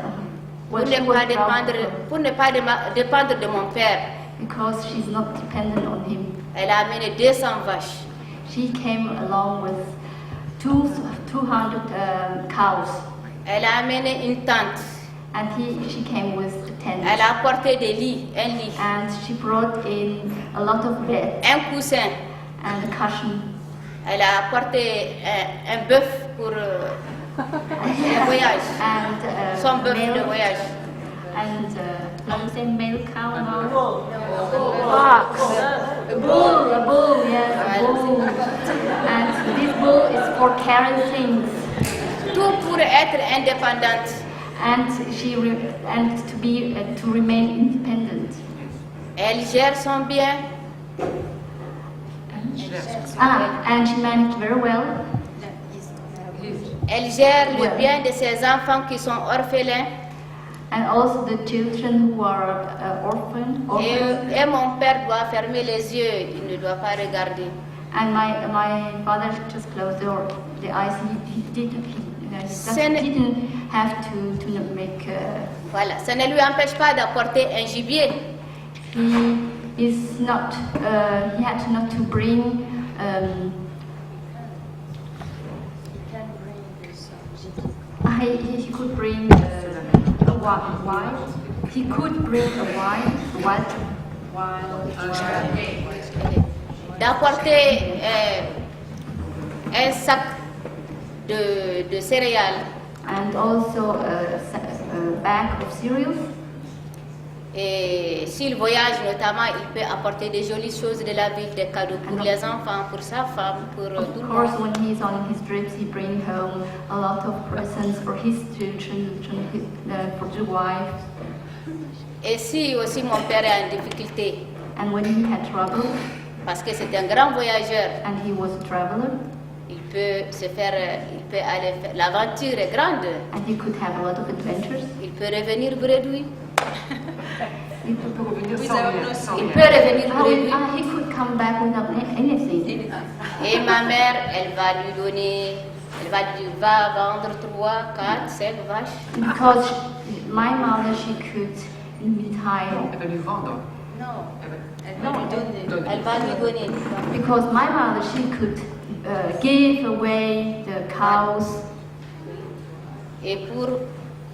pour What ne she was pas proud dépendre, of, pour ne pas dépendre de mon père. because she's not dependent on him. Elle a amené 200 vaches. She came along with 200 cows, Elle a amené une tente. and she came with a tent. Elle a apporté des lits, un lit, And she brought in a lot of bed un coussin. and a cushion. Elle a apporté un bœuf pour le voyage. And Son bœuf de male, voyage. and how do you say male cow now? A bull, yes, a bull. And this bull is for carrying things, Tout pour être indépendante. and to remain independent. Elle gère son bien. And she managed very well. Elle gère le bien de ses enfants qui sont orphelins. And also the children who are orphans. Et mon père doit fermer les yeux, il ne doit pas regarder. And my father just closed the eyes. He didn't have to make. Voilà, ça ne lui empêche pas d'apporter un gibier. He is not. He had not to bring. He could bring a wine. He could bring a wild. D'apporter un sac de céréales. And also a bag of cereals. Et s'il voyage notamment, il peut apporter des jolies choses de la ville, des cadeaux pour les enfants, pour sa femme, pour tout le Of course, monde. when he's on his trips, he brings home a lot of presents for his children, for the wife. Et si aussi mon père est en difficulté, And when he had trouble, parce que c'est un grand voyageur, and he was a traveler, il peut aller faire, l'aventure est grande, and he could have a lot of adventures. il peut revenir bredouille, He could, il peut revenir bredouille. he could come back without anything. Et ma mère, elle va vendre 3, 4, 5 vaches. Because my mother, she could buy. Elle va lui vendre. Elle va lui donner. Because my mother, she could give away the cows. Et pour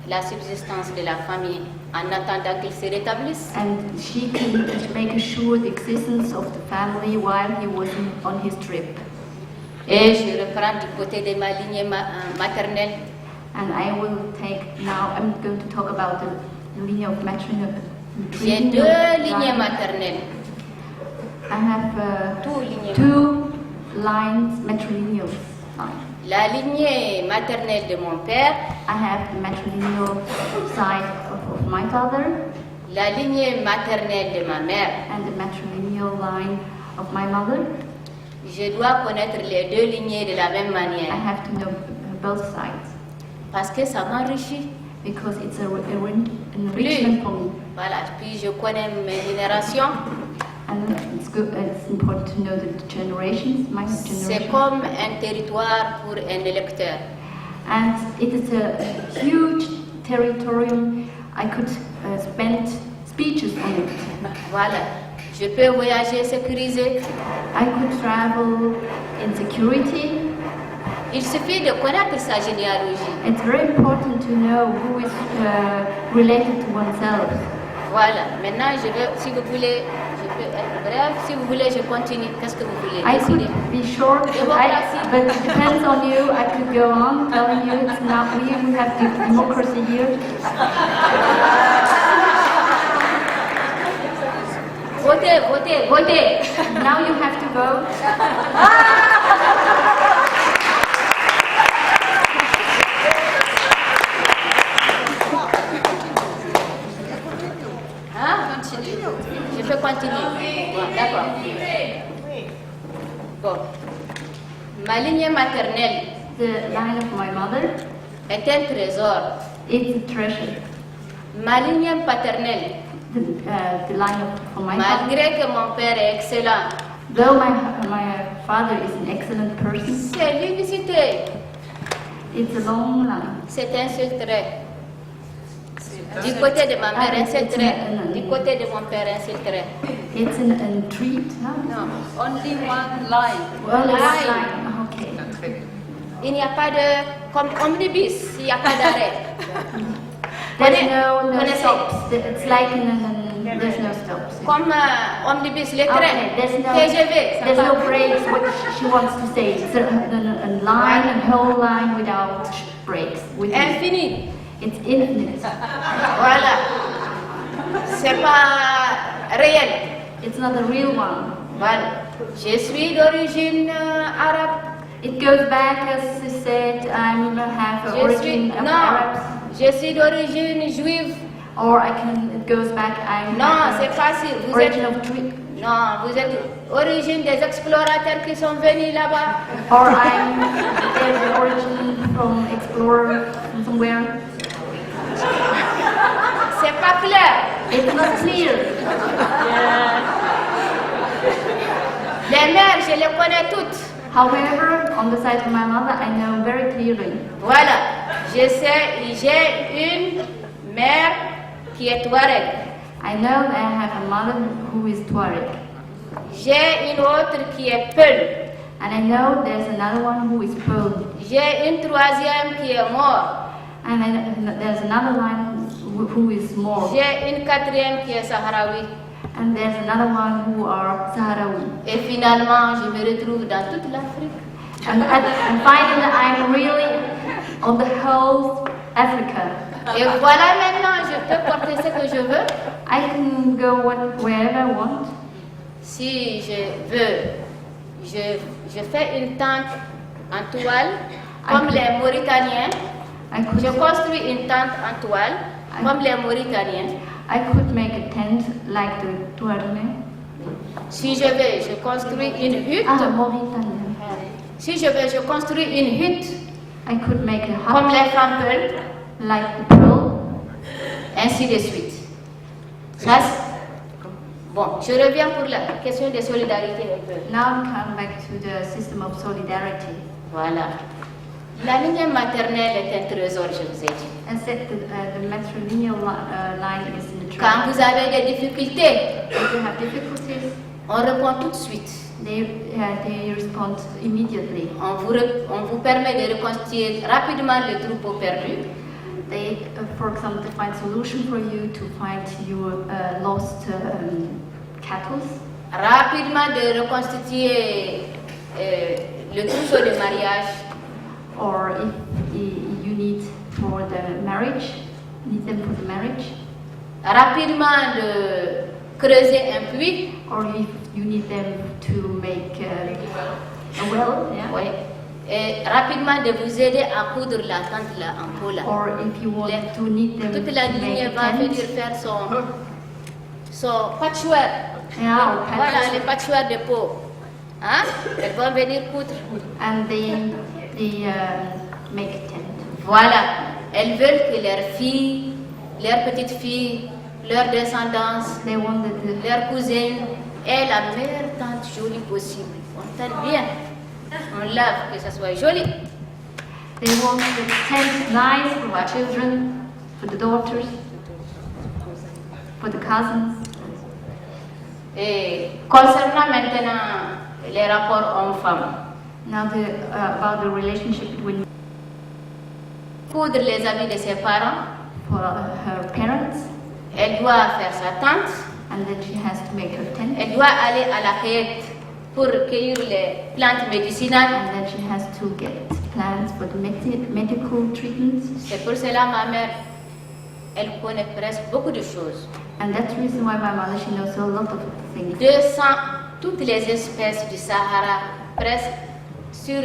la subsistance de la famille, en attendant qu'il se rétablisse. And she could make sure the existence of the family while he was on his trip. Et je reprends du côté de ma lignée maternelle. And I will I'm going to talk about the lineage of maternal. J'ai 2 lignées maternelles. I have Two lignées. 2 lines, matrilineal lines. La lignée maternelle de mon père, I have the matrilineal side of my father la lignée maternelle de ma mère. and the matrilineal line of my mother. Je dois connaître les 2 lignées de la même I manière have to know both sides parce que ça m'enrichit. because it's an enrichment for me. Voilà, puis je connais mes générations. And it's good. It's important to know the generations, my C'est generation. comme un territoire pour un électeur. And it is a huge territorium. I could speeches on it. Voilà. Je peux voyager sécurisé. I could travel in security. Il suffit de connaître sa généalogie. It's very important to know who is related to oneself. Voilà. Maintenant, je veux, si vous voulez, je peux être bref. Si vous voulez, je continue. Qu'est-ce que vous voulez I décider? could be short, but it depends on you. I could go on telling you it's not we have democracy here. Votez, votez, votez. Now you have to vote. Continue. Je peux continuer. Bon, d'accord. Bon. Ma lignée maternelle The line of my mother, est un trésor. it's a treasure. Ma lignée paternelle, The line of my father. malgré que mon père est excellent, Though my father is an excellent person, c'est l'unicité. it's a long line. C'est un seul trait. Du côté de ma mère, un seul trait. Du côté de mon père, un seul trait. It's a treat. Non, only one line. Well, it's Line. line. Okay. Il n'y a pas de... Comme omnibus, il n'y a pas d'arrêt. There's no Connaissez? stops. It's like there's no stops. Comme omnibus, les Okay, trains. there's TGV, ça there's part. no breaks. What she wants to say, it's a line, a whole line without breaks. Infini. It's infinite. Voilà. C'est pas réel. It's not a real one. Voilà. Je suis d'origine arabe. It goes back, as I said, I'm half Je suis... origin of Non. Arabs, Je suis d'origine juive. or it goes back, I'm Non, half c'est facile. Vous origin êtes... of Greek, Non, vous êtes origine des explorateurs qui sont venus là-bas. or I'm there's origin from explorer from somewhere. C'est pas clair. It's not clear. Les mères, je les connais toutes. However, on the side of my mother, I know very clearly. Voilà. Je sais, j'ai une mère qui est Touareg. I know that I have a mother who is Tuareg, J'ai une autre qui est Peul. and I know there's another one who is Pearl, J'ai une troisième qui est Mort. and then there's another one who is more, J'ai une quatrième qui est Sahraoui. and there's another one who are Sahrawi. Et finalement, je me retrouve dans toute l'Afrique. And finally, I'm really on the whole Africa. Et voilà maintenant, je peux porter ce que je veux. I can go wherever I want. Si je veux, je fais une tente en toile, comme les Mauritaniens. I could, Je construis une tente en toile, comme les Mauritaniens. I could make a tent like the Tuareg. Si je veux, je construis une hutte. Mauritania. Si je veux, je construis une hutte, I could make a comme hut les femmes Peul, like the Pearl. ainsi de suite. Ça, bon, je reviens pour la question de solidarité un peu. Now we come back to the system of solidarity. Voilà. La lignée maternelle est un trésor, je vous ai dit. I said the matrilineal line is in the Quand trend. vous avez des difficultés, If you have difficulties, on répond tout de suite. they respond immediately. On vous permet de reconstituer rapidement le troupeau perdu. They, for example, find solution for you to find your lost cattle, Rapidement de reconstituer le trousseau de mariage. or if you need for the marriage, need them for the marriage, Rapidement de creuser un puits. or if you need them to make a well, yeah. Oui. Et rapidement de vous aider à coudre la tente là en peau là. Or if you want to need them Toute la to make lignée a va venir tent, faire son patchwork. yeah, or Voilà patches, les patchworks de peau. Hein? Elles vont venir coudre. and they make a tent. Voilà. Elles veulent que leurs filles, leurs petites filles, leurs descendance, They want the leurs cousines aient la meilleure tente jolie possible. On tente bien. On lave que ça soit joli. they want the tent nice for the children, for the daughters. For the cousins. Et concernant maintenant les rapports hommes-femmes, Now about the relationship between coudre les habits de ses parents, for her parents, elle doit faire sa tente, and then she has to make her tent, elle doit aller à la cueillette pour cueillir les plantes médicinales. and then she has to get plans for the medical treatments. C'est pour cela ma mère, elle connaît presque beaucoup de choses. And that's the reason why my mother, she knows a lot of things. 200, toutes les espèces du Sahara, presque sur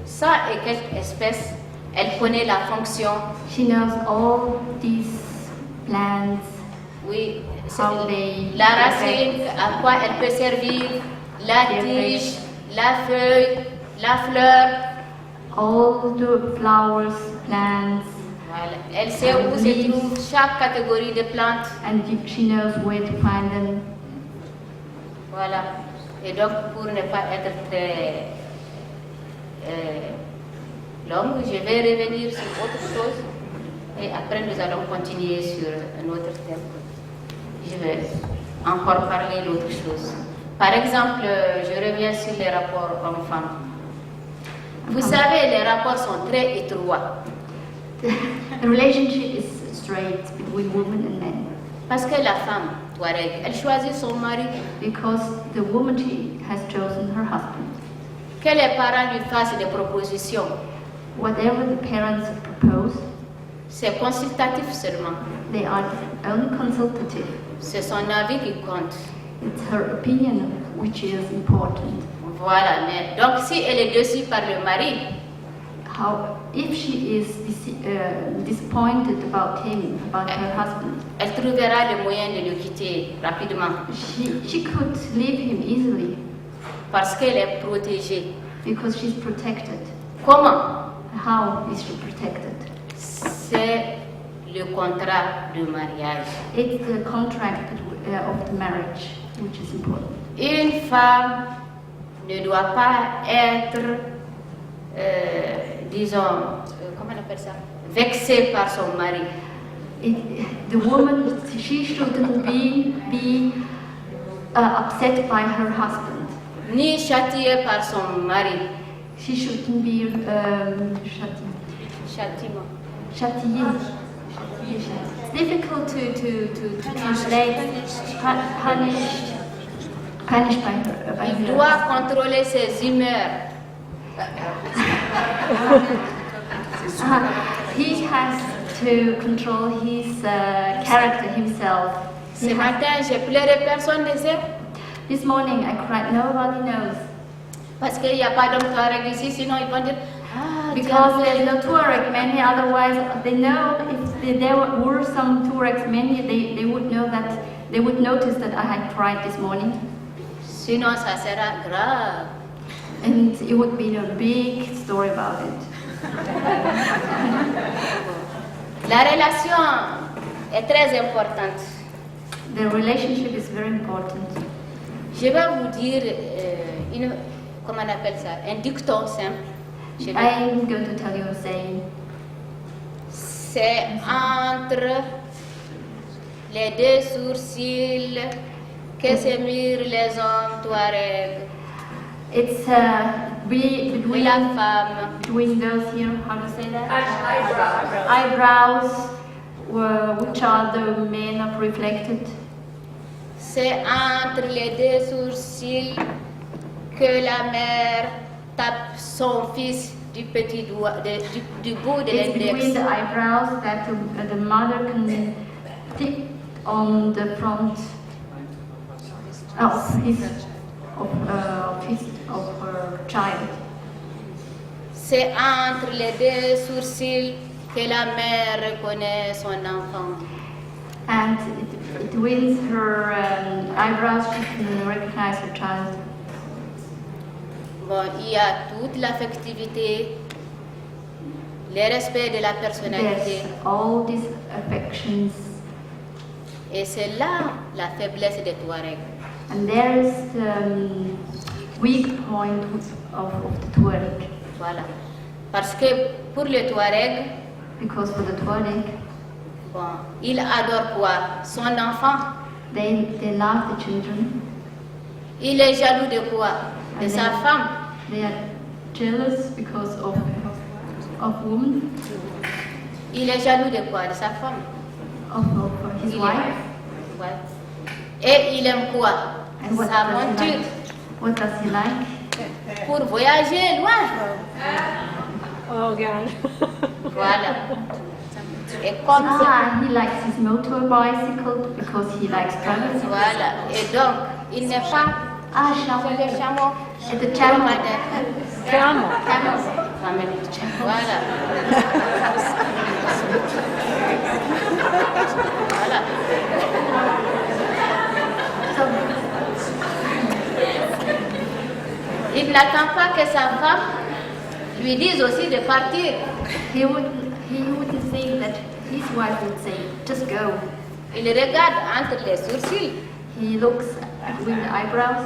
100 et quelques espèces, elle connaît la fonction. She knows all these plants, Oui, how they la racine, à quoi elle peut servir, la tige, la feuille, la fleur. all the flowers, plants, Voilà. Elle sait où se trouve chaque catégorie de plantes. and she knows where to find them. Voilà. Et donc, pour ne pas être très longue, je vais revenir sur autre chose et après nous allons continuer sur un autre thème. Je vais encore parler d'autre chose. Par exemple, je reviens sur les rapports hommes-femmes. Vous savez, les rapports sont très étroits The relationship is straight between women and men parce que la femme, Touareg, elle choisit son mari. because the woman, she has chosen her husband. Que les parents lui fassent des propositions, Whatever the parents propose, c'est consultatif seulement. they are only consultative. C'est son avis qui compte. It's her opinion which is important. Voilà, mais donc si elle est déçue par le mari, How if she is disappointed about him, about her husband, elle trouvera le moyen de le quitter rapidement she could leave him easily parce qu'elle est protégée. because she's protected. Comment? How is she protected? C'est le contrat de mariage. It's the contract of the marriage which is important. Une femme ne doit pas être, disons, comment on appelle ça? Vexée par son mari. The woman, she shouldn't be upset by her husband. Ni châtiée par son mari. She shouldn't be Châtiment. châtiée. It's difficult to translate. Punished by her. By Il her doit husband. contrôler ses humeurs. He has to control his character himself. Ce matin, j'ai pleuré, personne ne sait. This morning I cried, nobody knows. Parce qu'il n'y a pas d'homme Touareg ici, sinon ils vont dire ah, Because there's no Tuareg many, otherwise they know if there were some Tuaregs many, they would know that, they would notice that I had cried this morning. sinon ça sera grave. And it would be a big story about it. La relation est très importante. The relationship is very important. Je vais vous dire, comment on appelle ça, un dicton simple. Je vais- I'm going to tell you a saying. C'est entre les deux sourcils que se mirent les hommes Touareg It's et between la femme. between those here, how to say that? Eyebrows, which are the men of reflected. C'est entre les deux sourcils que la mère tape son fils du petit doigt, du bout de It's between l'index. the eyebrows that the mother can tick on the front of her child. C'est entre les deux sourcils que la mère reconnaît son enfant. And it wins her eyebrows, she can recognize her child. Bon, il y a toute l'affectivité, le respect de la personnalité. There's all these affections, Et c'est là la faiblesse des Touaregs. and there is the weak point of the Tuareg. Voilà. Parce que pour les Touaregs, Because for the Tuareg, bon, il adore quoi? Son enfant. They love the children. Il est jaloux de quoi? De sa femme. They are jealous because of woman, Il est jaloux de quoi? De sa femme. of his Il est- wife. Ouais. Et il aime quoi? And what Sa does he monture. like? What does he like? Pour voyager loin. Oh God. Voilà. Et comme ça. Ah, he likes his motor bicycle because he likes traveling. Voilà. Et donc, il n'est pas Ah, sur chameau. le chameau. At the camel. Camel. Voilà. Voilà. Il n'attend pas que sa femme lui dise aussi de partir. He wouldn't say that his wife would say, just go. Il regarde entre les sourcils. He looks with the eyebrows.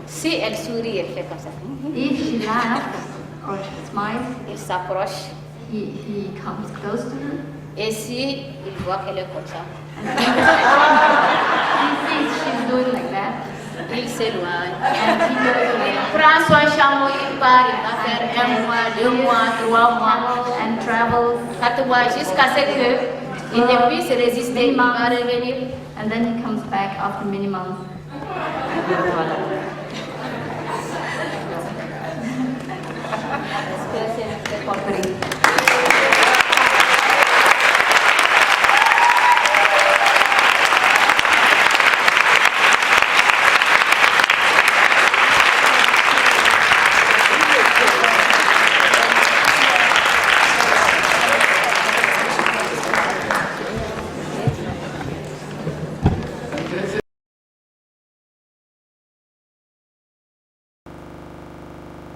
Si elle sourit, elle fait comme ça. If she laughs or she smiles, Il s'approche. he comes close to her. Et si il voit qu'elle est comme ça, He sees she's doing like that, il s'éloigne. and he goes Il away. prend son chameau, il part, il va faire 1 mois, 2 mois, 3 mois, And travels, 4 mois, jusqu'à ce qu'il ne puisse résister, il va revenir. and then he comes back after many months. C'est compris.